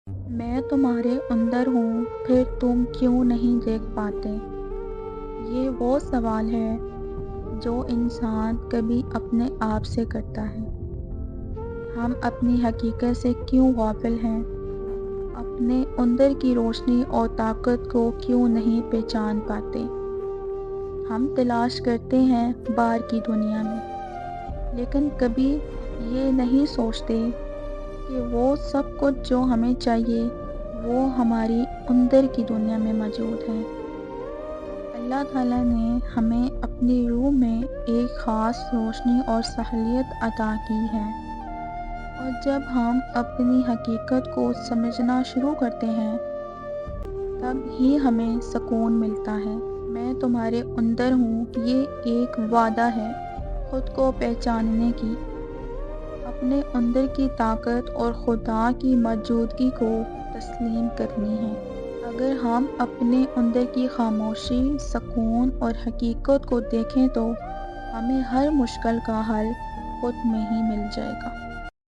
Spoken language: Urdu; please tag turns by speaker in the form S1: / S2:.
S1: میں تمہارے اندر ہوں پھر تم کیوں نہیں دیکھ پاتے؟ یہ وہ سوال ہے جو انسان کبھی اپنے آپ سے کرتا ہے۔ ہم اپنی حقیقت سے کیوں غافل ہیں؟ اپنے اندر کی روشنی اور طاقت کو کیوں نہیں پہچان پاتے؟ ہم تلاش کرتے ہیں باہر کی دنیا میں، لیکن کبھی یہ نہیں سوچتے کہ وہ سب کچھ جو ہمیں چاہیے وہ ہماری اندر کی دنیا میں موجود ہے۔ اللہ تعالیٰ نے ہمیں اپنی روح میں ایک خاص روشنی اور صلاحیت عطا کی ہے، اور جب ہم اپنی حقیقت کو سمجھنا شروع کرتے ہیں تب ہی ہمیں سکون ملتا ہے۔ میں تمہارے اندر ہوں، یہ ایک وعدہ ہے خود کو پہچاننے کی، اپنے اندر کی طاقت اور خدا کی موجودگی کو تسلیم کرنی ہے۔ اگر ہم اپنے اندر کی خاموشی، سکون اور حقیقت کو دیکھیں تو ہمیں ہر مشکل کا حل خود میں ہی مل جائے گا۔